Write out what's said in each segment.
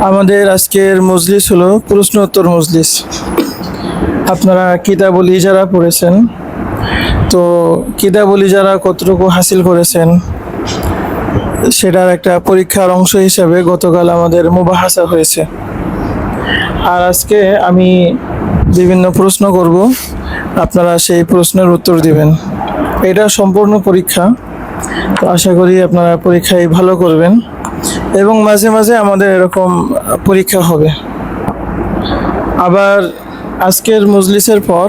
আমাদের আজকের মজলিস হলো প্রশ্ন উত্তর মজলিস। আপনারা কিতাবুল ইজারা পড়েছেন, তো কিতাবুল ইজারা কতটুকু হাসিল করেছেন সেটার একটা পরীক্ষার অংশ হিসাবে গতকাল আমাদের মুবাহাসা হয়েছে। আর আজকে আমি বিভিন্ন প্রশ্ন করব, আপনারা সেই প্রশ্নের উত্তর দিবেন। এটা সম্পূর্ণ পরীক্ষা, তো আশা করি আপনারা পরীক্ষায় ভালো করবেন এবং মাঝে মাঝে আমাদের এরকম পরীক্ষা হবে। আবার আজকের মজলিসের পর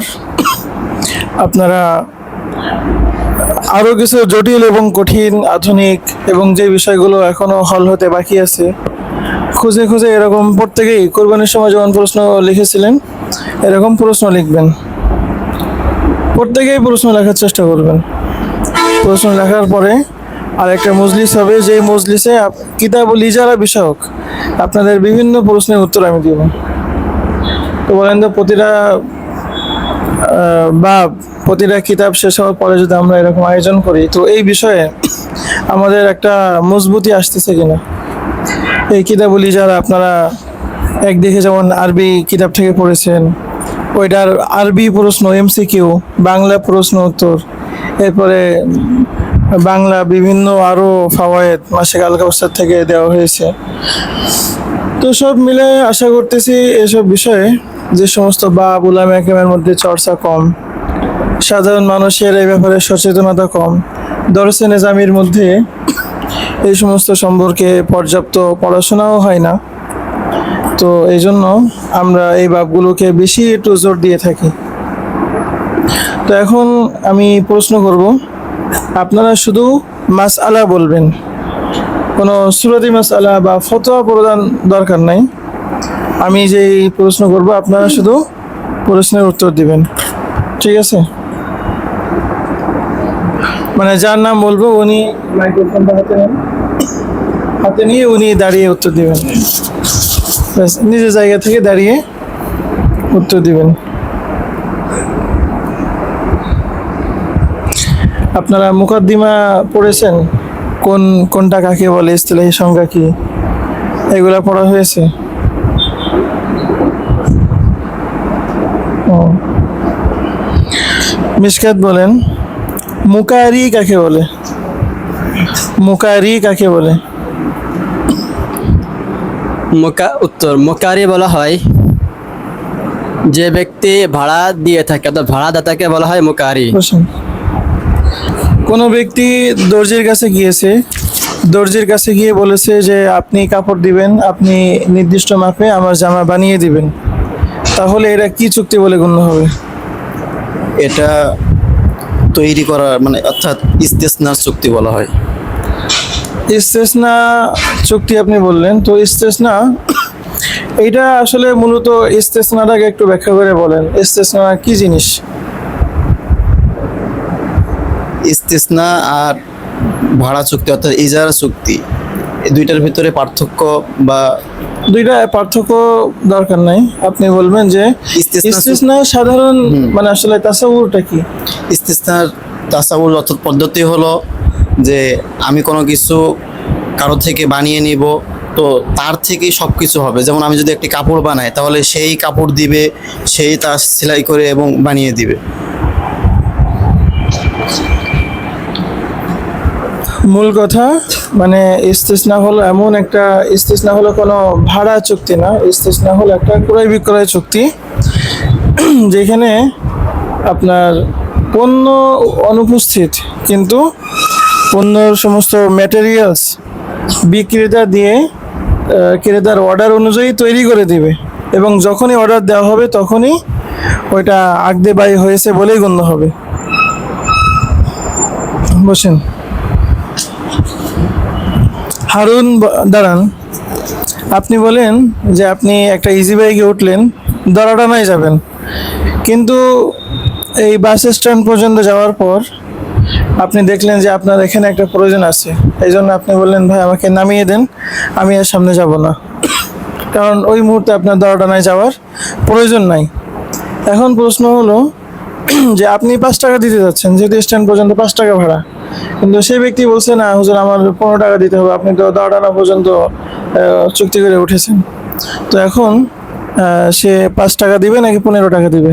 আপনারা আরও কিছু জটিল এবং কঠিন আধুনিক এবং যে বিষয়গুলো এখনও হল হতে বাকি আছে খুঁজে খুঁজে এরকম প্রত্যেকেই কোরবানির সময় যেমন প্রশ্ন লিখেছিলেন এরকম প্রশ্ন লিখবেন। প্রত্যেকেই প্রশ্ন লেখার চেষ্টা করবেন। প্রশ্ন লেখার পরে আর একটা মজলিস হবে, যেই মজলিসে কিতাবুল ইজারা বিষয়ক আপনাদের বিভিন্ন প্রশ্নের উত্তর আমি দিব। তো বলেন তো প্রতিটা কিতাব শেষ হওয়ার পরে যদি আমরা এরকম আয়োজন করি, তো এই বিষয়ে আমাদের একটা মজবুতি আসতেছে কিনা। এই কিতাবুল ইজারা আপনারা একদিকে যেমন আরবি কিতাব থেকে পড়েছেন, ওইটার আরবি প্রশ্ন এমসিকিউ, বাংলা প্রশ্ন উত্তর, এরপরে বাংলা বিভিন্ন আরও ফাওয়ায়েদ মাসিক আল কাউসার থেকে দেওয়া হয়েছে। তো সব মিলে আশা করতেছি এসব বিষয়ে যে সমস্ত উলামা কেরামের মধ্যে চর্চা কম, সাধারণ মানুষের এই ব্যাপারে সচেতনতা কম, দরসে নিজামির মধ্যে এই সমস্ত সম্পর্কে পর্যাপ্ত পড়াশোনাও হয় না, তো এই জন্য আমরা এই বাবগুলোকে বেশি একটু জোর দিয়ে থাকি। তো এখন আমি প্রশ্ন করব, আপনারা শুধু মাসআলা বলবেন, কোনো সুরাতি মাসআলা বা ফতোয়া প্রদান দরকার নাই। আমি যেই প্রশ্ন করব আপনারা শুধু প্রশ্নের উত্তর দিবেন, ঠিক আছে? মানে যার নাম বলবো উনি মাইক্রোফোনটা হাতে নিয়ে উনি দাঁড়িয়ে উত্তর দিবেন, নিজের জায়গা থেকে দাঁড়িয়ে উত্তর দিবেন। আপনারা মুকদ্দিমা পড়েছেন, কোনটা কাকে বলে, ইসতিলাহি সংজ্ঞা কি, এগুলা পড়া হয়েছে? মিশকাত বলেন, মুকারি কাকে বলে? মুকারি কাকে বলে? উত্তর, মুকারি বলা হয় যে ব্যক্তি ভাড়া দিয়ে থাকে, অর্থাৎ ভাড়াদাতাকে বলা হয় মুকারি। কোনো ব্যক্তি দর্জির কাছে গিয়েছে, দর্জির কাছে গিয়ে বলেছে যে আপনি কাপড় দিবেন, আপনি নির্দিষ্ট মাপে আমার জামা বানিয়ে দিবেন, তাহলে এটা কি চুক্তি বলে গণ্য হবে? এটা তৈরি করা মানে অর্থাৎ ইস্তেসনার চুক্তি বলা হয়। ইস্তেসনা চুক্তি আপনি বললেন, তো ইস্তেসনা এইটা আসলে মূলত ইস্তেসনাটাকে একটু ব্যাখ্যা করে বলেন, ইস্তেসনা কি জিনিস? ইস্তেসনা আর ভাড়া চুক্তি অর্থাৎ ইজারা চুক্তি, এই দুইটার ভিতরে পার্থক্য বা দুইটা পার্থক্য দরকার নাই, আপনি বলবেন যে ইস্তেসনা সাধারণ মানে আসলে তাসাউরটা কি? ইস্তেসনার তাসাউর অর্থাৎ পদ্ধতি হলো যে আমি কোনো কিছু কারো থেকে বানিয়ে নিব, তো তার থেকেই সব কিছু হবে। যেমন আমি যদি একটি কাপড় বানাই তাহলে সেই কাপড় দিবে, সেই তা সেলাই করে এবং বানিয়ে দিবে। মূল কথা মানে ইস্তেসনা হলো এমন একটা, ইস্তেসনা হলো কোনো ভাড়া চুক্তি না, ইস্তেসনা হলো একটা ক্রয় বিক্রয় চুক্তি, যেখানে আপনার পণ্য অনুপস্থিত কিন্তু পণ্যর সমস্ত ম্যাটেরিয়ালস বিক্রেতা দিয়ে ক্রেতার অর্ডার অনুযায়ী তৈরি করে দিবে এবং যখনই অর্ডার দেওয়া হবে তখনই ওইটা আগদে বাই হয়েছে বলেই গণ্য হবে। বসেন। হারুন দাঁড়ান, আপনি বলেন যে আপনি একটা ইজি বাইকে উঠলেন, দরাটানায় যাবেন, কিন্তু এই বাস স্ট্যান্ড পর্যন্ত যাওয়ার পর আপনি দেখলেন যে আপনার এখানে একটা প্রয়োজন আছে, এই জন্য আপনি বললেন ভাই আমাকে নামিয়ে দেন, আমি আর সামনে যাব না, কারণ ওই মুহূর্তে আপনার দরাটানায় যাওয়ার প্রয়োজন নাই। এখন প্রশ্ন হলো যে আপনি 5 টাকা দিতে যাচ্ছেন, যেহেতু স্ট্যান্ড পর্যন্ত 5 টাকা ভাড়া, কিন্তু সেই ব্যক্তি বলছে না হুজুর আমার 15 টাকা দিতে হবে, আপনি তো 10 টাকা পর্যন্ত চুক্তি করে উঠেছেন। তো এখন সে 5 টাকা দিবে নাকি 15 টাকা দিবে?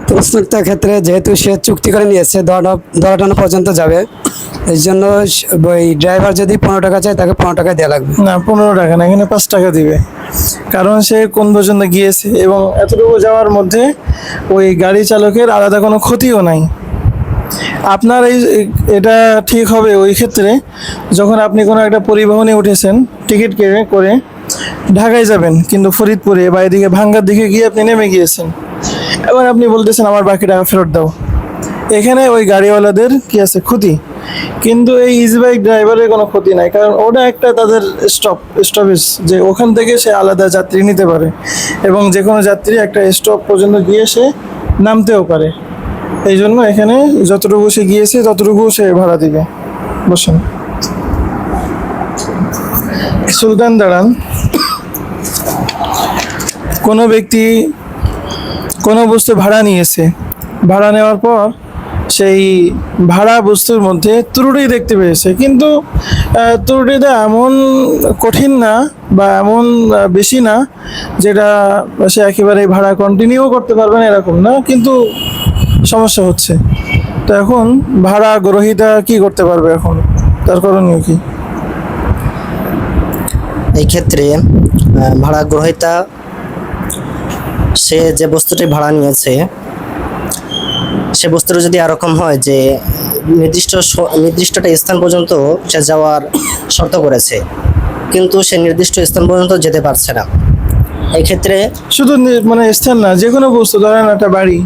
প্রশ্নোক্ত ক্ষেত্রে যেহেতু সে চুক্তি করে নিয়েছে দরাটানো পর্যন্ত যাবে, এই জন্য ওই ড্রাইভার যদি 15 টাকা চায় তাকে 15 টাকা দেওয়া লাগবে। না, 15 টাকা না, এখানে 5 টাকা দিবে। কারণ সে কোন পর্যন্ত গিয়েছে এবং এতটুকু যাওয়ার মধ্যে ওই গাড়ি চালকের আলাদা কোনো ক্ষতিও নাই। আপনার এটা ঠিক হবে ওই ক্ষেত্রে যখন আপনি কোনো একটা পরিবহনে উঠেছেন, টিকিট কেটে করে ঢাকায় যাবেন, কিন্তু ফরিদপুরে বা এদিকে ভাঙ্গার দিকে গিয়ে আপনি নেমে গিয়েছেন। এবার আপনি বলতেছেন আমার বাকি টাকা ফেরত দাও। এখানে ওই গাড়িওয়ালাদের কি আছে? ক্ষতি। কিন্তু এই ইজি বাইক ড্রাইভারের কোনো ক্ষতি নাই, কারণ ওটা একটা তাদের স্টপেজ, যে ওখান থেকে সে আলাদা যাত্রী নিতে পারে এবং যে কোনো যাত্রী একটা স্টপ পর্যন্ত গিয়ে সে নামতেও পারে। এই জন্য এখানে যতটুকু সে গিয়েছে ততটুকু সে ভাড়া দিবে। বসেন। সুলতান দাঁড়ান। কোনো ব্যক্তি কোনো বস্তু ভাড়া নিয়েছে, ভাড়া নেওয়ার পর সেই ভাড়া বস্তুর মধ্যে ত্রুটি দেখতে পেয়েছে, কিন্তু ত্রুটিটা এমন কঠিন না বা এমন বেশি না যেটা সে একেবারে ভাড়া কন্টিনিউ করতে পারবে না, এরকম না, কিন্তু সমস্যা হচ্ছে। তো এখন ভাড়া গ্রহীতা কি করতে পারবে? এখন তার করণীয় কি? এই ক্ষেত্রে ভাড়া গ্রহীতা সে যে বস্তুটি ভাড়া নিয়েছে সে বস্তুটা যদি এরকম হয় যে নির্দিষ্টটা স্থান পর্যন্ত সে যাওয়ার শর্ত করেছে, কিন্তু সে নির্দিষ্ট স্থান পর্যন্ত যেতে পারছে না, এই ক্ষেত্রে শুধু মানে স্থান না, যে কোনো বস্তু, ধরেন একটা বাড়ি,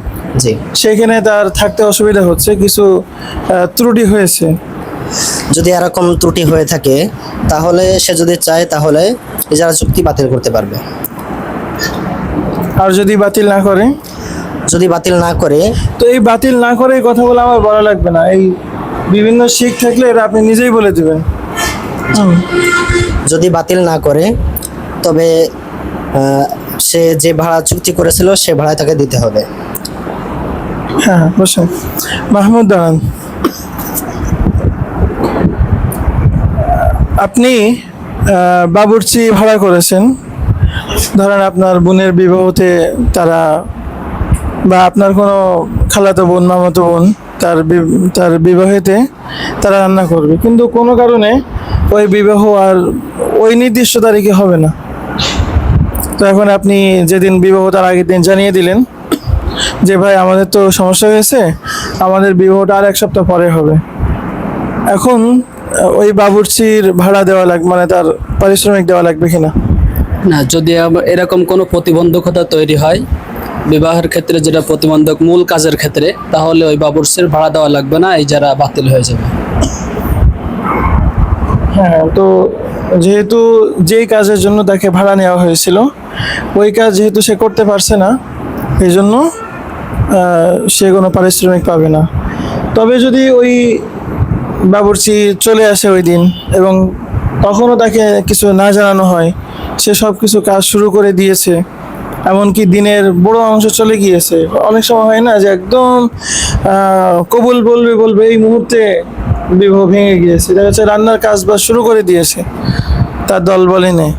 জি সেখানে তার থাকতে অসুবিধা হচ্ছে, কিছু ত্রুটি হয়েছে। যদি এরকম ত্রুটি হয়ে থাকে তাহলে সে যদি চায় তাহলে ইজারা চুক্তি বাতিল করতে পারবে। আর যদি বাতিল না করে? যদি বাতিল না করে, তো এই বাতিল না করে এই কথা বলে আমার বলা লাগবে না, এই বিভিন্ন শিখ থাকলে এটা আপনি নিজেই বলে দেবেন। যদি বাতিল না করে তবে সে যে ভাড়া চুক্তি করেছিল সে ভাড়ায় তাকে দিতে হবে। হ্যাঁ, বসেন। মাহমুদ দাঁড়ান। আপনি বাবুর্চি ভাড়া করেছেন, ধরেন আপনার বোনের বিবাহতে তারা, বা আপনার কোনো খালাতো বোন, মামাতো বোন, তার বিবাহেতে তারা রান্না করবে, কিন্তু কোনো কারণে ওই বিবাহ আর ওই নির্দিষ্ট তারিখে হবে না। তো এখন আপনি যেদিন বিবাহ তার আগের দিন জানিয়ে দিলেন যে ভাই আমাদের তো সমস্যা হয়েছে, আমাদের বিবাহটা আর 1 সপ্তাহ পরে হবে। এখন ওই বাবুর্চির ভাড়া দেওয়া লাগবে, মানে তার পারিশ্রমিক দেওয়া লাগবে কিনা? না, যদি এরকম কোনো প্রতিবন্ধকতা তৈরি হয় বিবাহের ক্ষেত্রে, যেটা প্রতিবন্ধক মূল কাজের ক্ষেত্রে, তাহলে ওই বাবুর্চির ভাড়া দেওয়া লাগবে না, ইজারা বাতিল হয়ে যাবে। হ্যাঁ, তো যেহেতু যেই কাজের জন্য তাকে ভাড়া নেওয়া হয়েছিল ওই কাজ যেহেতু সে করতে পারছে না, এই জন্য সে কোনো পারিশ্রমিক পাবে না। তবে যদি ওই বাবুর্চি চলে আসে ওই দিন এবং তখনও তাকে কিছু না জানানো হয়, সে সব কিছু কাজ শুরু করে দিয়েছে, এমনকি দিনের বড় অংশ চলে গিয়েছে, অনেক সময় হয় না যে একদম কবুল বলবে এই মুহূর্তে বিবাহ ভেঙে গিয়েছে, দেখা যাচ্ছে রান্নার কাজ বা শুরু করে দিয়েছে, তার দল বলে নেই,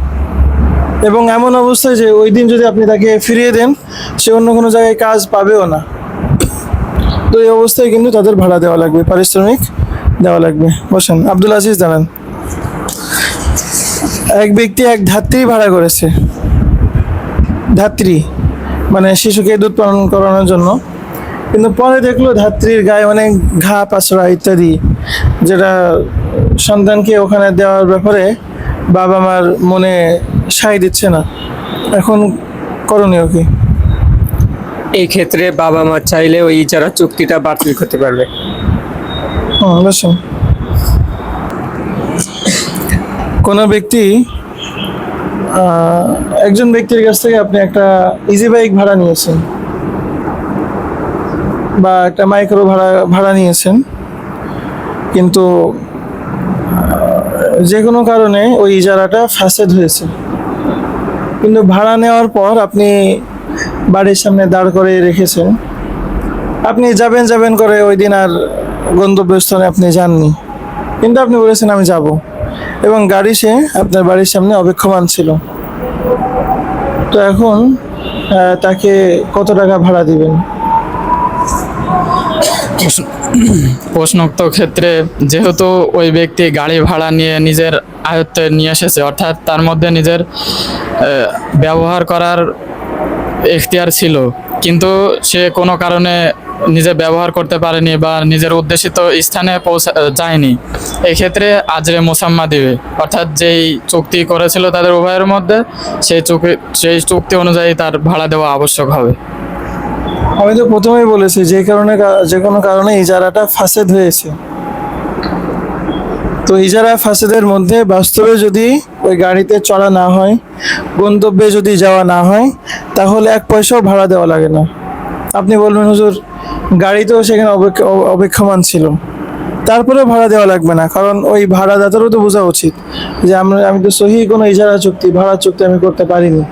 এবং এমন অবস্থায় যে ওই দিন যদি আপনি তাকে ফিরিয়ে দেন সে অন্য কোনো জায়গায় কাজ পাবেও না। তো এই অবস্থায় কিন্তু তাদের ভাড়া দেওয়া লাগবে, পারিশ্রমিক দেওয়া লাগবে। বসেন। আব্দুল আজিজ দাঁড়ান। এক ব্যক্তি এক ধাত্রী ভাড়া করেছে, ধাত্রী মানে শিশুকে দুধ পালন করানোর জন্য, কিন্তু পরে দেখলো ধাত্রীর গায়ে অনেক ঘা, পাছড়া ইত্যাদি, যেটা সন্তানকে ওখানে দেওয়ার ব্যাপারে বাবা মার মনে সায় দিচ্ছে না। এখন করণীয় কি? এই ক্ষেত্রে বাবা মা চাইলে ওই ইজারা চুক্তিটা বাতিল করতে পারবে। বসুন। কোনো ব্যক্তি একজন ব্যক্তির কাছ থেকে আপনি একটা ইজি বাইক ভাড়া নিয়েছেন বা একটা মাইক্রো ভাড়া নিয়েছেন, কিন্তু যে কোনো কারণে ওই ইজারাটা ফ্যাসেড হয়েছে, কিন্তু ভাড়া নেওয়ার পর আপনি বাড়ির সামনে দাঁড় করে রেখেছেন, আপনি যাবেন করে ওই দিন আর গন্তব্যস্থানে আপনি যাননি, কিন্তু আপনি বলেছেন আমি যাব, এবং গাড়ি সে আপনার বাড়ির সামনে অপেক্ষমান ছিল। তো এখন তাকে কত টাকা ভাড়া দিবেন? প্রশ্নোক্ত ক্ষেত্রে যেহেতু ওই ব্যক্তি গাড়ি ভাড়া নিয়ে নিজের আয়ত্তে নিয়ে এসেছে, অর্থাৎ তার মধ্যে নিজের ব্যবহার করার এখতিয়ার ছিল, কিন্তু সে কোনো কারণে নিজে ব্যবহার করতে পারেনি বা নিজের উদ্দেশিত স্থানে যায়নি, এক্ষেত্রে আজরে মোসাম্মা দিবে। অর্থাৎ যেই চুক্তি করেছিল তাদের উভয়ের মধ্যে, সেই চুক্তি অনুযায়ী তার ভাড়া দেওয়া আবশ্যক হবে। আমি তো প্রথমেই বলেছি যে কোনো কারণে ইজারাটা ফাসেদ হয়েছে। তো ইজারা ফাসেদের মধ্যে বাস্তবে যদি ওই গাড়িতে চড়া না হয়, গন্তব্যে যদি যাওয়া না হয়, তাহলে 1 পয়সাও ভাড়া দেওয়া লাগে না। আপনি বলবেন হুজুর গাড়িতেও সেখানে অপেক্ষমান ছিল, তারপরে ভাড়া দেওয়া লাগবে না, কারণ ওই ভাড়াদাতারও তো বোঝা উচিত যে আমি তো সহি কোনো ইজারা চুক্তি, ভাড়া চুক্তি আমি করতে পারিনি,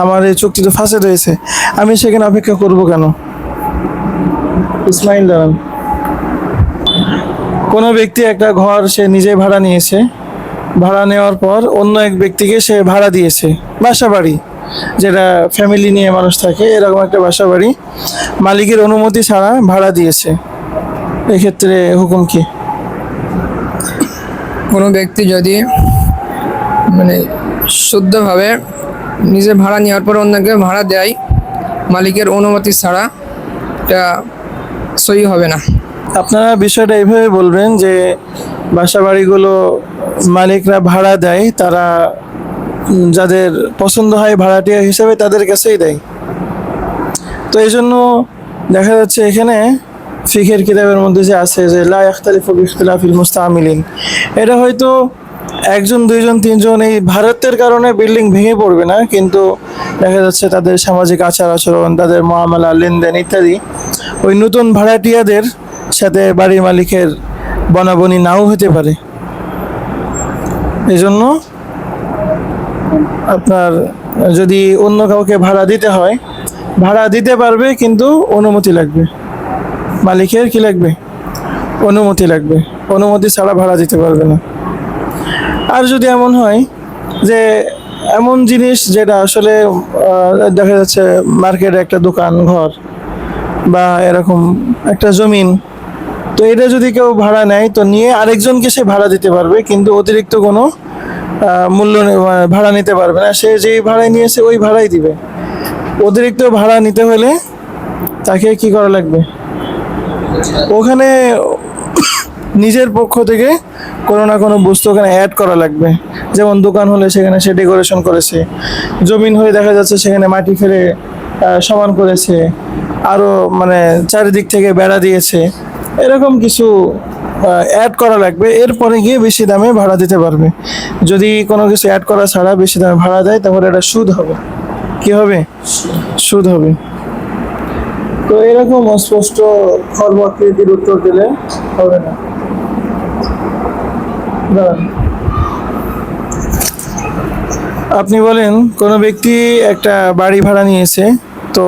আমার এই চুক্তি তো ফাসেদ হয়েছে, আমি সেখানে অপেক্ষা করব কেন? ইসমাইল দাঁড়ান। কোনো ব্যক্তি একটা ঘর সে নিজে ভাড়া নিয়েছে, ভাড়া নেওয়ার পর অন্য এক ব্যক্তিকে সে ভাড়া দিয়েছে, বাসা বাড়ি যেটা ফ্যামিলি নিয়ে মানুষ থাকে, এরকম একটা বাসা বাড়ি মালিকের অনুমতি ছাড়া ভাড়া দিয়েছে, এক্ষেত্রে হুকুম কি? কোনো ব্যক্তি যদি মানে শুদ্ধভাবে নিজে ভাড়া নেওয়ার পর অন্যকে ভাড়া দেয় মালিকের অনুমতি ছাড়া, এটা সহি হবে না। আপনারা বিষয়টা এইভাবে বলবেন যে বাসা বাড়িগুলো মালিকরা ভাড়া দেয়, তারা যাদের পছন্দ হয় ভাড়াটিয়া হিসেবে তাদের কাছেই দেয়। তো এই জন্য দেখা যাচ্ছে এখানে ফিকের কিতাবের মধ্যে যে আছে যে লা ইখতালিফু বিইখতিলাফিল মুস্তাআমিলিন, এটা হয়তো 1 জন 2 জন 3 জন এই ভারতের কারণে বিল্ডিং ভেঙে পড়বে না, কিন্তু দেখা যাচ্ছে তাদের সামাজিক আচার আচরণ, তাদের মুআমালা, লেনদেন ইত্যাদি ওই নতুন ভাড়াটিয়াদের সাথে বাড়ির মালিকের বনাবনি নাও হতে পারে। এই জন্য আপনার যদি অন্য কাউকে ভাড়া দিতে হয়, ভাড়া দিতে পারবে, কিন্তু অনুমতি লাগবে, মালিকের কি লাগবে? অনুমতি লাগবে, অনুমতি ছাড়া ভাড়া দিতে পারবে না। আর যদি এমন হয় যে এমন জিনিস যেটা আসলে দেখা যাচ্ছে মার্কেটে একটা দোকান, ঘর বা এরকম একটা জমিন, তো এটা যদি কেউ ভাড়া নেয় তো নিয়ে আরেকজনকে সে ভাড়া দিতে পারবে, কিন্তু অতিরিক্ত কোনো মূল্য ভাড়া নিতে পারবে না, সে যেই ভাড়ায় নিয়েছে ওই ভাড়াই দিবে। অতিরিক্ত ভাড়া নিতে হলে তাকে কি করা লাগবে? ওখানে নিজের পক্ষ থেকে কোনো না কোনো বস্তু ওখানে অ্যাড করা লাগবে। যেমন দোকান হলে সেখানে সে ডেকোরেশন করেছে, জমিন হয়ে দেখা যাচ্ছে সেখানে মাটি ফেলে সমান করেছে, আরও মানে চারিদিক থেকে বেড়া দিয়েছে, এরকম কিছু অ্যাড করা লাগবে, এরপরে গিয়ে বেশি দামে ভাড়া দিতে পারবে। যদি কোনো কিছু অ্যাড করা ছাড়া বেশি দামে ভাড়া দেয় তাহলে এটা সুদ হবে। কি হবে? সুদ হবে। তো এরকম অস্পষ্ট খর্বাকৃতির উত্তর দিলে হবে না। আপনি বলেন কোনো ব্যক্তি একটা বাড়ি ভাড়া নিয়েছে, তো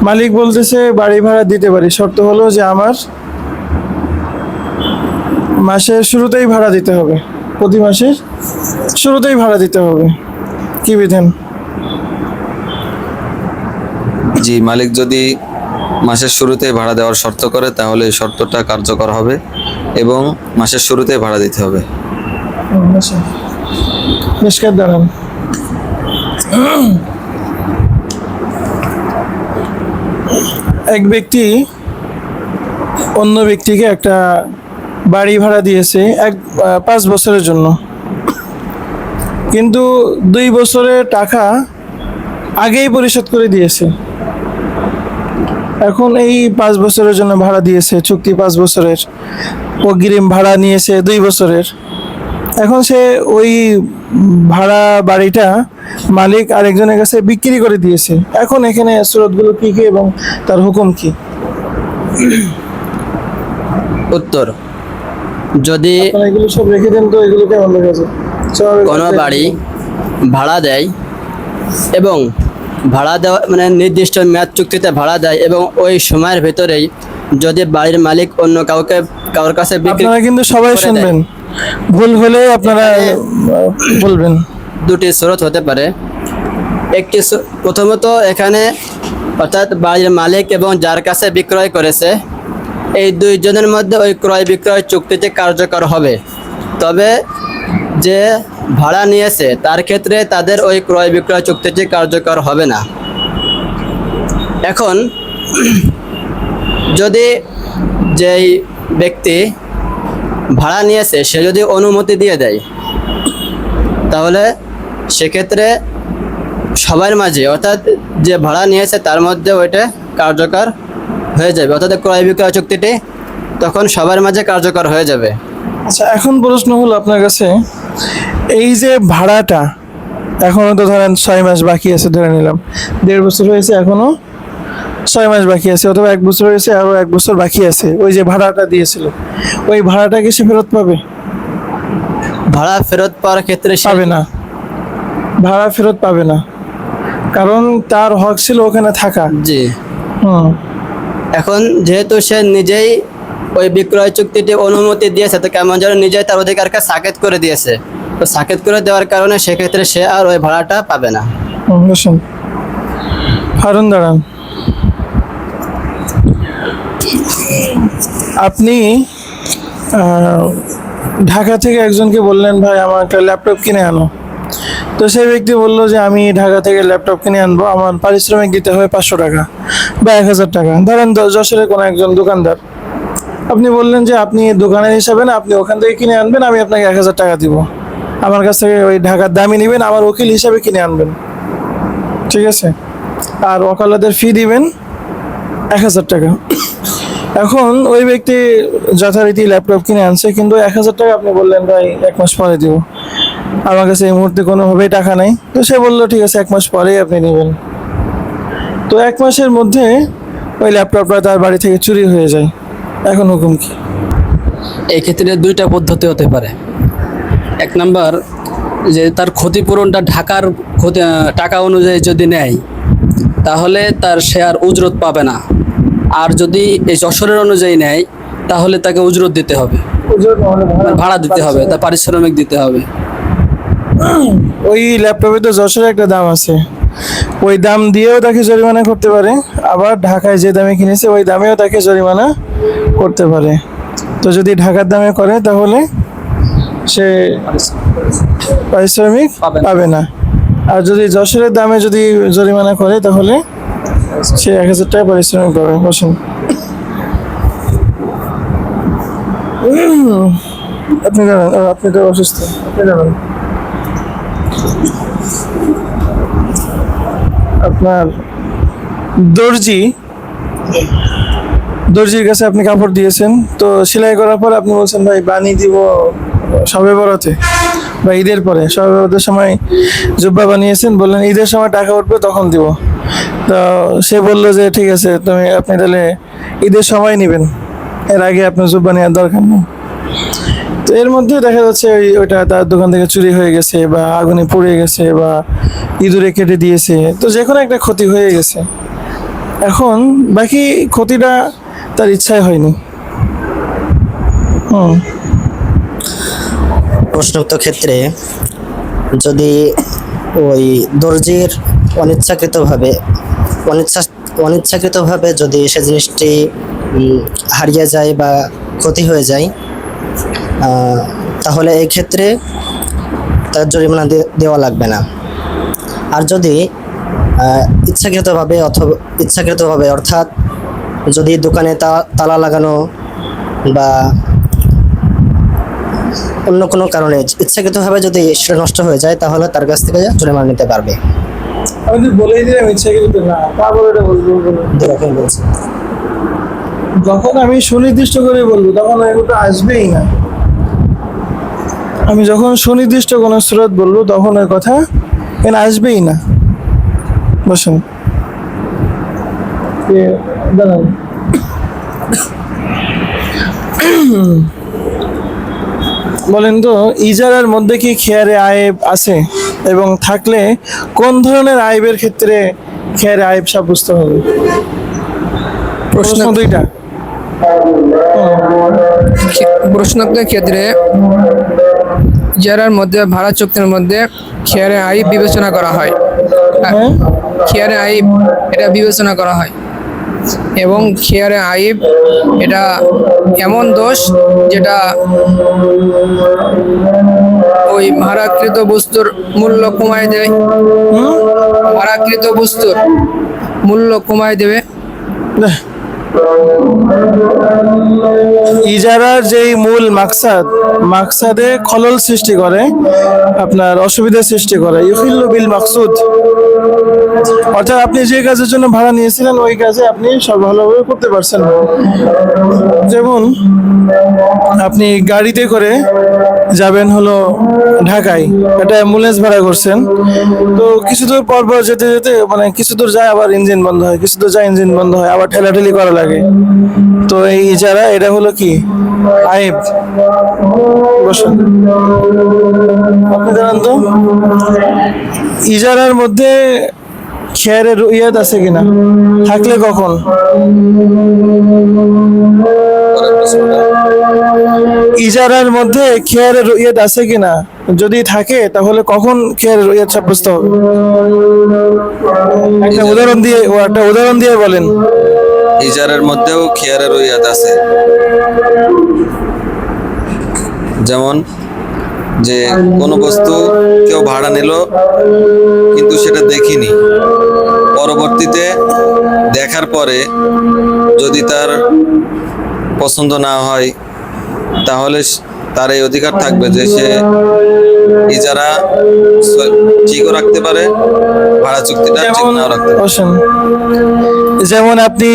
মালিক বলতেছে বাড়ি ভাড়া দিতে পারি, শর্ত হলো যে আমার মাসের শুরুতেই ভাড়া দিতে হবে, প্রতি মাসের শুরুতেই ভাড়া দিতে হবে। কি বিধান? জি, মালিক যদি মাসের শুরুতে ভাড়া দেওয়ার শর্ত করে তাহলে এই শর্তটা কার্যকর হবে এবং মাসের শুরুতে ভাড়া দিতে হবে। নিষ্কার দাঁড়ান। এক ব্যক্তি অন্য ব্যক্তিকে একটা বাড়ি ভাড়া দিয়েছে 5 বছরের জন্য, কিন্তু 2 বছরের টাকা আগেই পরিশোধ করে দিয়েছে। এখন এই 5 বছরের জন্য ভাড়া দিয়েছে, চুক্তি 5 বছরের, অগ্রিম ভাড়া নিয়েছে 2 বছরের। এখন সে ওই ভাড়া বাড়িটা মালিক আরেকজনের কাছে বিক্রি করে দিয়েছে। এখন এখানে সুরতগুলো কি কি এবং তার হুকুম কি? উত্তর, যদি আপনারা এগুলো সব রেখে দেন তো এগুলো কেমন লেগে যায়? কোনো বাড়ি ভাড়া দেয় এবং ভাড়া দেওয়া মানে নির্দিষ্ট মেয়াদ চুক্তিতে ভাড়া দেয় এবং ওই সময়ের ভেতরেই যদি বাড়ির মালিক অন্য কাউর কাছে বিক্রি আপনারা কিন্তু সবাই করে দেয়, শুনবেন, ভুল হলে আপনারা বলবেন। দুটি স্রোত হতে পারে। একটি প্রথমত এখানে অর্থাৎ বাড়ির মালিক এবং যার কাছে বিক্রয় করেছে এই দুইজনের মধ্যে ওই ক্রয় বিক্রয় চুক্তিটি কার্যকর হবে, তবে যে ভাড়া নিয়েছে তার ক্ষেত্রে তাদের ওই ক্রয় বিক্রয় চুক্তিটি কার্যকর হবে না। এখন যদি যেই ব্যক্তি ভাড়া নিয়েছে সে যদি অনুমতি দিয়ে দেয় তাহলে সেক্ষেত্রে সবার মাঝে অর্থাৎ যে ভাড়া নিয়েছে তার মধ্যে ওইটা কার্যকর হয়ে যাবে, অর্থাৎ ক্রয় বিক্রয় চুক্তিটি তখন সবার মাঝে কার্যকর হয়ে যাবে। আচ্ছা, এখন প্রশ্ন হলো আপনার কাছে, এই যে ভাড়াটা এখনো তো ধরেন 6 মাস বাকি আছে, ধরে নিলাম 1.5 বছর হয়েছে, এখনো 6 মাস বাকি আছে, অথবা 1 বছর হয়েছে আরো 1 বছর বাকি আছে, ওই যে ভাড়াটা দিয়েছিল ওই ভাড়াটা কি সে ফেরত পাবে? ভাড়া ফেরত পাওয়ার ক্ষেত্রে পাবে না, ভাড়া ফেরত পাবে না, কারণ তার হক ছিল ওখানে থাকা। জি। হুম। এখন যেহেতু সে নিজেই ওই বিক্রয় চুক্তিটি অনুমতি দিয়েছে, তো কেমন যেন নিজেই তার অধিকারকে সাকেত করে দিয়েছে, তো সাকেত করে দেওয়ার কারণে সেক্ষেত্রে সে আর ওই ভাড়াটা পাবে না। বসুন, হারুন দাঁড়ান। আপনি ঢাকা থেকে একজনকে বললেন ভাই আমার একটা ল্যাপটপ কিনে আনো, তো সেই ব্যক্তি বললো যে আমি ঢাকা থেকে ল্যাপটপ কিনে আনবো, আমার পারিশ্রমিক দিতে হবে 500 টাকা বা 1000 টাকা। ধরেন যশোরের কোনো একজন দোকানদার, আপনি বললেন যে আপনি দোকানের হিসাবে না, আপনি ওখান থেকে কিনে আনবেন, আমি আপনাকে 1000 টাকা দিব, আমার কাছ থেকে ওই ঢাকার দামই নেবেন, আমার উকিল হিসাবে কিনে আনবেন, ঠিক আছে? আর ওকালতের ফি দিবেন 1000 টাকা। এখন ওই ব্যক্তি যথারীতি ল্যাপটপ কিনে আনছে, কিন্তু 1000 টাকা আপনি বললেন ভাই 1 মাস পরে দিব, আমার কাছে এই মুহূর্তে কোনোভাবেই টাকা নেই, তো সে বললো ঠিক আছে 1 মাস পরেই আপনি নেবেন। তো 1 মাসের মধ্যে ওই ল্যাপটপটা তার বাড়ি থেকে চুরি হয়ে যায়, এখন হুকুম কি? এই ক্ষেত্রে দুইটা পদ্ধতি হতে পারে। 1 নাম্বার, যে তার ক্ষতিপূরণটা ঢাকার টাকা অনুযায়ী যদি নেয় তাহলে তার সে আর উজরত পাবে না, আর যদি এই যশোরের অনুযায়ী নেয় তাহলে তাকে উজরত দিতে হবে, ভাড়া দিতে হবে, তার পারিশ্রমিক দিতে হবে। ওই ল্যাপটপে তো যশোরে একটা দাম আছে, ওই দাম দিয়েও তাকে জরিমানা করতে পারে, আবার ঢাকায় যে দামে কিনেছে ওই দামেও তাকে জরিমানা করতে পারে। তো যদি ঢাকার দামে করে তাহলে সে পারিশ্রমিক পাবে না, আর যদি যশোরের দামে যদি জরিমানা করে তাহলে সে 1000 টাকা পারিশ্রমিক পাবে। বসেন, আপনি জানেন, আপনি তো অসুস্থ, আপনি জানেন। আপনার দর্জির কাছে আপনি কাপড় দিয়েছেন, তো সেলাই করার পর আপনি বলছেন ভাই বানিয়ে দিব সবে বরাতে বা ঈদের পরে, সবে বরাতের সময় জুব্বা বানিয়েছেন, বললেন ঈদের সময় টাকা উঠবে তখন দিব, তো সে বললো যে ঠিক আছে আপনি তাহলে ঈদের সময় নেবেন, এর আগে আপনার জুব্বা নেওয়ার দরকার নেই। তো এর মধ্যে দেখা যাচ্ছে ওইটা তার দোকান থেকে চুরি হয়ে গেছে বা আগুনে পুড়ে গেছে বা ইঁদুরে কেটে দিয়েছে, তো যে কোনো একটা ক্ষতি হয়ে গেছে। এখন বাকি ক্ষতিটা তার ইচ্ছায় হয়নি। প্রশ্নোক্ত ক্ষেত্রে যদি ওই দর্জির অনিচ্ছাকৃতভাবে যদি সে জিনিসটি হারিয়ে যায় বা ক্ষতি হয়ে যায়, তাহলে এই ক্ষেত্রে তার জরিমানা দেওয়া লাগবে না। আর যদি ইচ্ছাকৃতভাবে অর্থাৎ যদি দোকানে তালা লাগানো বা অন্য কোনো কারণে ইচ্ছাকৃতভাবে যদি সেটা নষ্ট হয়ে যায় তাহলে তার কাছ থেকে জরিমানা নিতে পারবে। আমি তো বলেই দিলাম ইচ্ছাকৃত না, তারপরে এটা বলবো বলছি, যখন আমি সুনির্দিষ্ট করে বলবো তখন এগুলো আসবেই না। আমি যখন সুনির্দিষ্ট কোনো স্রোত বলবো তখন ওই কথা এখানে আসবেই না। বসেন, দাঁড়ান। বলেন তো, ইজারার মধ্যে কি খেয়ারে আয়েব আছে, এবং থাকলে কোন ধরনের আয়েবের ক্ষেত্রে খেয়ারে আয়েব সাব্যস্ত হবে? প্রশ্ন দুইটা। প্রশ্নোক্তের ক্ষেত্রে ইজারার মধ্যে ভাড়া চুক্তির মধ্যে খেয়ারে আইব বিবেচনা করা হয়। হ্যাঁ খেয়ারে আইব এটা বিবেচনা করা হয় এবং খেয়ারে আইব এটা এমন দোষ যেটা ওই ভাড়াকৃত বস্তুর মূল্য কমায় দেয়। ভাড়াকৃত বস্তুর মূল্য কমায় দেবে। না। ইজারার যেই মূল মাকসাদে খলল সৃষ্টি করে, আপনার অসুবিধা সৃষ্টি করে। ইউফিল্লু বিল মাকসুদ, অর্থাৎ আপনি যে কাজের জন্য ভাড়া নিয়েছিলেন ওই কাজে আপনি সব ভালোভাবে করতে পারছেন না। যেমন আপনি গাড়িতে করে যাবেন হলো ঢাকায়, একটা অ্যাম্বুলেন্স ভাড়া করছেন, তো কিছু দূর পর পর যেতে যেতে মানে কিছু দূর যায় আবার ইঞ্জিন বন্ধ হয়, কিছু দূর যায় ইঞ্জিন বন্ধ হয়, আবার ঠেলাঠেলি করা লাগে। তো এই ইজারা এটা হলো কি আইব। বসুন আপনি জানান তো ইজারার মধ্যে খেয়ারের রুইয়াত আছে কিনা, থাকলে কখন? ইজারার মধ্যে খেয়ারের রুইয়াত আছে কিনা, যদি থাকে তাহলে কখন খেয়ারের রুইয়াত সাব্যস্ত হবে? একটা উদাহরণ দিয়ে বলেন। ইজারার মধ্যেও খিয়ারের রুইয়াত আছে, যেমন যে কোনো বস্তু কেউ ভাড়া নিল কিন্তু সেটা দেখিনি, পরবর্তীতে দেখার পরে যদি তার পছন্দ না হয় তাহলে তার এই অধিকার থাকবে যে সে ইজারা ঠিকও রাখতে পারে, ভাড়া চুক্তিটা ঠিক নাও রাখতে পারে। যেমন আপনি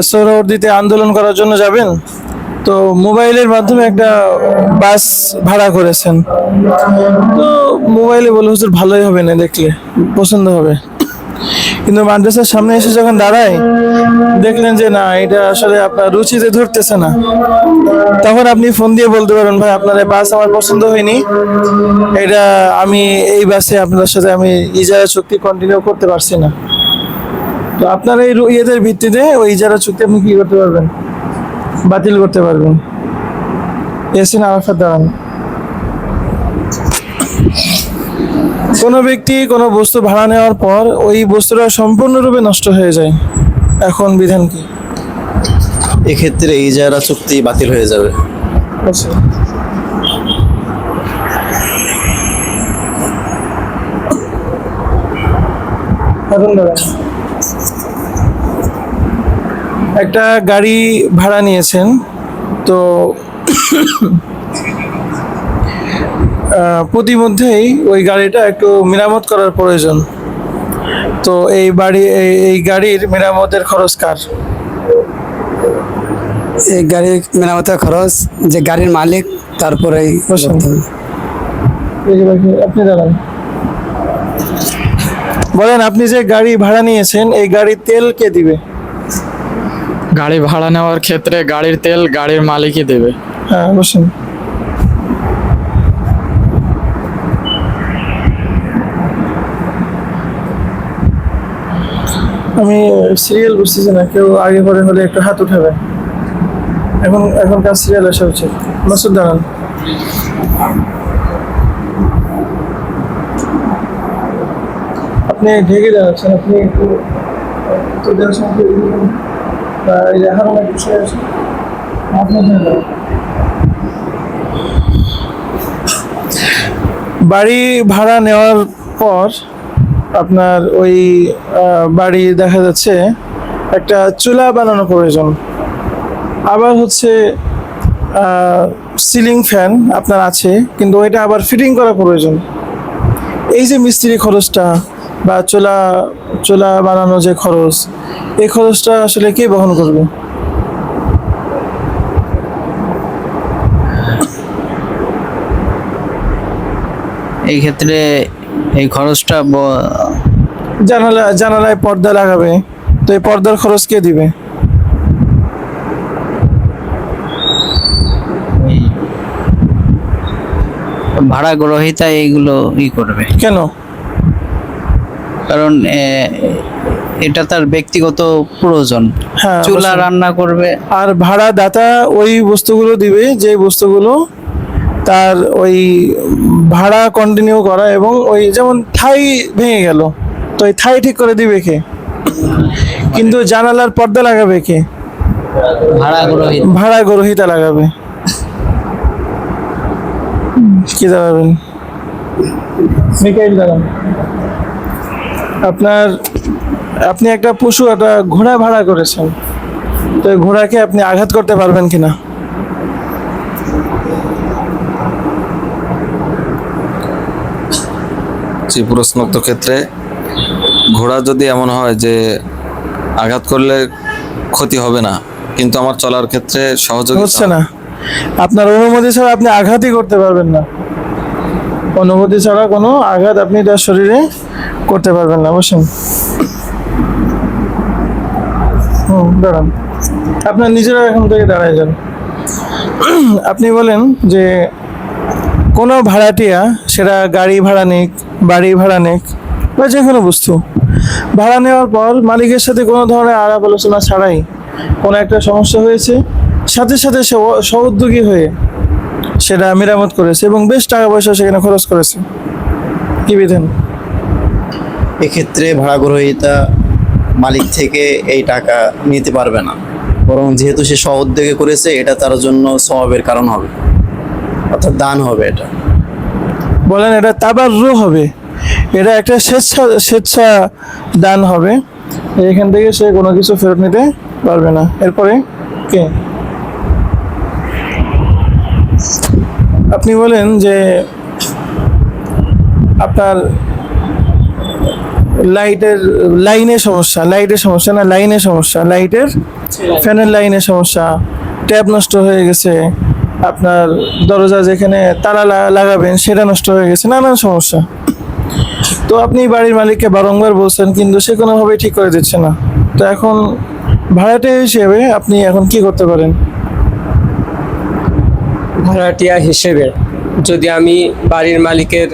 সোহরাওয়ার্দীতে আন্দোলন করার জন্য যাবেন, তো মোবাইলের মাধ্যমে একটা বাস ভাড়া করেছেন, তো মোবাইলে বলে হুজুর ভালোই হবে না, দেখলে পছন্দ হবে, কিন্তু মাদ্রাসার সামনে এসে যখন দাঁড়ায় দেখলেন যে না এটা আসলে আপনার রুচিতে ধরতেছে না, তখন আপনি ফোন দিয়ে বলতে পারেন ভাই আপনার এই বাস আমার পছন্দ হয়নি, এটা আমি এই বাসে আপনার সাথে আমি ইজারা চুক্তি কন্টিনিউ করতে পারছি না। তো আপনার এই ইয়েদের ভিত্তিতে ওই ইজারা চুক্তি আপনি কি করতে পারবেন, বাতিল করতে পারবেন। ইয়াসিন আরাফাত দাঁড়ান। কোনো ব্যক্তি কোনো বস্তু ভাড়া নেওয়ার পর ওই বস্তুটা সম্পূর্ণরূপে নষ্ট হয়ে যায়, এখন বিধান কি? এক্ষেত্রে ইজারা চুক্তি বাতিল হয়ে যাবে। আচ্ছা, এখন দাঁড়ান। একটা গাড়ি ভাড়া নিয়েছেন, তো প্রতিমধ্যেই ওই গাড়িটা একটু মেরামত করার প্রয়োজন, তো এই গাড়ির মেরামতের খরচ কার? এই গাড়ির মেরামতের খরচ যে গাড়ির মালিক, তারপরেই আপনি দাঁড়ান, বলেন আপনি যে গাড়ি ভাড়া নিয়েছেন এই গাড়ির তেল কে দিবে? গাড়ি ভাড়া নেওয়ার ক্ষেত্রে গাড়ির তেল গাড়ির মালিকই দেবে। হ্যাঁ বসুন। আমি সিরিয়াল বুঝতেছি না, কেউ আগে পরে হলে একটু হাত উঠাবেন। এখনকার সিরিয়াল আসা উচিত। মাসুদ দাঁড়ান। আপনি ঢেকে দাঁড়াচ্ছেন, আপনি একটু বাড়ি ভাড়া নেওয়ার পর আপনার ওই বাড়ি দেখা যাচ্ছে একটা চুলা বানানো প্রয়োজন, আবার হচ্ছে সিলিং ফ্যান আপনার আছে কিন্তু ওইটা আবার ফিটিং করা প্রয়োজন। এই যে মিস্ত্রি খরচটা বা চুলা বানানো যে খরচ, এই খরচটা আসলে কে বহন করবে? এই ক্ষেত্রে এই খরচটা জানালায় পর্দা লাগাবে, তো এই পর্দার খরচ কে দিবে? ভাড়া গ্রহীতা এইগুলো করবে। কেন? কারণ এটা তার ব্যক্তিগত প্রয়োজন, হ্যাঁ, চুলা অবশ্যই। রান্না করবে। আর ভাড়াদাতা ওই বস্তুগুলো দিবে যে বস্তুগুলো তার ওই ভাড়া কন্টিনিউ করা, এবং ওই যেমন থাই ভেঙে গেল, তো এই থাই ঠিক করে দিবে কে? কিন্তু জানালার পর্দা লাগাবে কে? ভাড়া গ্রহীতা লাগাবে। কি দাঁড়াবেন? মিকাইল দাঁড়ান। আপনি একটা পশু, একটা ঘোড়া ভাড়া করেছেন, তো এই ঘোড়াকে আপনি আঘাত করতে পারবেন কিনা? যে প্রশ্নোক্ত ক্ষেত্রে ঘোড়া যদি এমন হয় যে আঘাত করলে ক্ষতি হবে না, কিন্তু আমার চলার ক্ষেত্রে সহযোগিতা হচ্ছে না, আপনার অনুমতি ছাড়া আপনি আঘাতই করতে পারবেন না। অনুমতি ছাড়া কোনো আঘাত আপনি তার শরীরে করতে পারবেন না। বসেন। দাঁড়ান, আপনার নিজেরা এখান থেকে দাঁড়ায় যান। আপনি বলেন যে কোনো ভাড়াটিয়া, সেটা গাড়ি ভাড়া নিক, বাড়ি ভাড়া নিক, বা যে কোনো বস্তু ভাড়া নেওয়ার পর মালিকের সাথে কোনো ধরনের আলাপ আলোচনা ছাড়াই কোনো একটা সমস্যা হয়েছে, সাথে সাথে সে সউদ্যোগী হয়ে সেটা মেরামত করেছে এবং বেশ টাকা পয়সা সেখানে খরচ করেছে, কি বিধান? এক্ষেত্রে ভাড়া গ্রহীতা মালিক থেকে এই টাকা নিতে পারবে না, বরং যেহেতু সে স্ব-উদ্যোগে করেছে, এটা তার জন্য সওয়াবের কারণ হবে, অর্থাৎ দান হবে। এটা বলেন এটা তাবাররু হবে, এটা একটা স্বেচ্ছা দান হবে। এখান থেকে সে কোনো কিছু ফেরত নিতে পারবে না। এরপরে কে? আপনি বলেন যে আপনার লাইটের সমস্যা, লাইটের ফ্যানের লাইনের সমস্যা, ট্যাপ নষ্ট হয়ে গেছে, আপনার দরজা যেখানে তালা লাগাবেন সেটা নষ্ট হয়ে গেছে, নানান সমস্যা। তো আপনি বাড়ির মালিককে বারংবার বলছেন, কিন্তু সে কোনোভাবেই ঠিক করে দিচ্ছে না। তো এখন ভাড়াটে হিসেবে আপনি এখন কি করতে পারেন? ভাড়াটিয়া হিসেবে যদি আমি বাড়ির মালিকের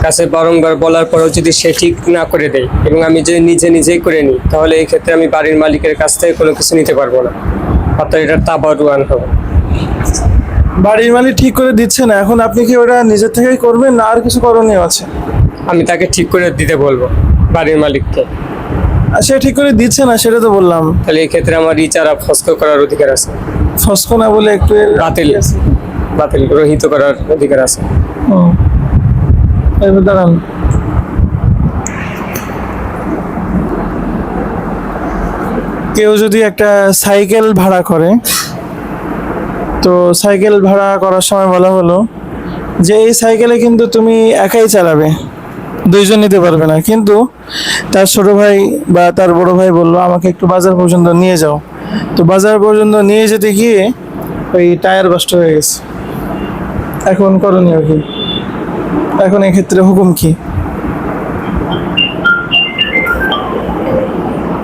কাছে বারংবার বলার পরেও যদি সে ঠিক না করে দেয় এবং আমি যদি নিজেই করে নিই, তাহলে এই ক্ষেত্রে আমি বাড়ির মালিকের কাছ থেকে কোনো কিছু নিতে পারবো না, অর্থাৎ এটা তাবারুয়ান হবে। বাড়ির মালিক ঠিক করে দিচ্ছে না, এখন আপনি কি ওটা নিজের থেকেই করবেন না আর কিছু করণীয় আছে? আমি তাকে ঠিক করে দিতে বলবো বাড়ির মালিককে। আর সে ঠিক করে দিচ্ছে না, সেটা তো বললাম। তাহলে এই ক্ষেত্রে আমার ইচারা ফস্ক করার অধিকার আছে, ফস্ক না বলে একটু বাতিল রহিত করার অধিকার আছে। এবার দাঁড়ান, কেউ যদি একটা সাইকেল ভাড়া করে, তো সাইকেল ভাড়া করার সময় বলা হলো যে এই সাইকেলে কিন্তু তুমি একাই চালাবে, দুইজন নিতে পারবে না। কিন্তু তার ছোট ভাই বা তার বড় ভাই বললো আমাকে একটু বাজার পর্যন্ত নিয়ে যাও, তো বাজার পর্যন্ত নিয়ে যেতে গিয়ে ওই টায়ার নষ্ট হয়ে গেছে। এখন করণীয় কি? এখন এক্ষেত্রে হুকুম কি?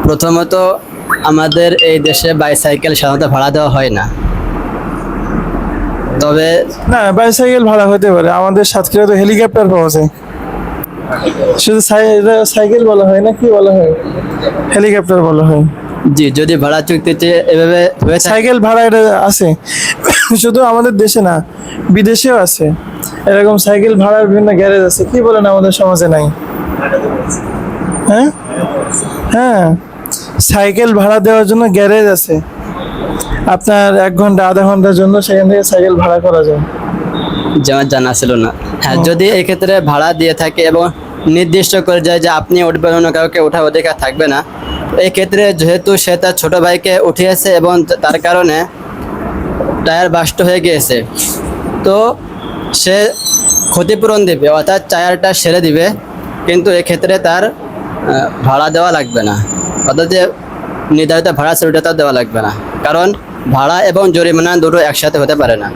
প্রথমত আমাদের এই দেশে বাইসাইকেল সাধারণত ভাড়া দেওয়া হয় না, তবে না, বাইসাইকেল ভাড়া হতে পারে। আমাদের সাতক্ষীরা তো হেলিকপ্টার পাওয়া যায়, শুধু সাইকেল বলা হয় না, কি বলা হয়? হেলিকপ্টার বলা হয়। জি, যদি ভাড়া চুক্তিতে এভাবে হয়ে থাকে, সাইকেল ভাড়া এটা আছে, শুধু আমাদের দেশে না, বিদেশেও আছে এরকম সাইকেল ভাড়ার বিভিন্ন গ্যারেজ আছে। কি বলেন, আমাদের সমাজে নাই? হ্যাঁ হ্যাঁ, সাইকেল ভাড়া দেওয়ার জন্য গ্যারেজ আছে, আপনার 1 ঘন্টা আধা ঘন্টার জন্য সেখান থেকে সাইকেল ভাড়া করা যায়। যেমন জানা ছিল না। হ্যাঁ, যদি এক্ষেত্রে ভাড়া দিয়ে থাকে এবং নির্দিষ্ট করে যায় যে আপনি উঠবেন, অন্য কাউকে ওঠার অধিকার থাকবে না, এই ক্ষেত্রে যেহেতু সে তার ছোট ভাইকে উঠিয়েছে এবং তার কারণে টায়ার বাস্ট হয়ে গিয়েছে, তো সে ক্ষতিপূরণ দেবে, অর্থাৎ টায়ারটা সেরে দিবে, কিন্তু এক্ষেত্রে তার ভাড়া দেওয়া লাগবে না, অর্থাৎ যে নির্ধারিত ভাড়া সেটা তার দেওয়া লাগবে না, কারণ ভাড়া এবং জরিমানা দুটো একসাথে হতে পারে না।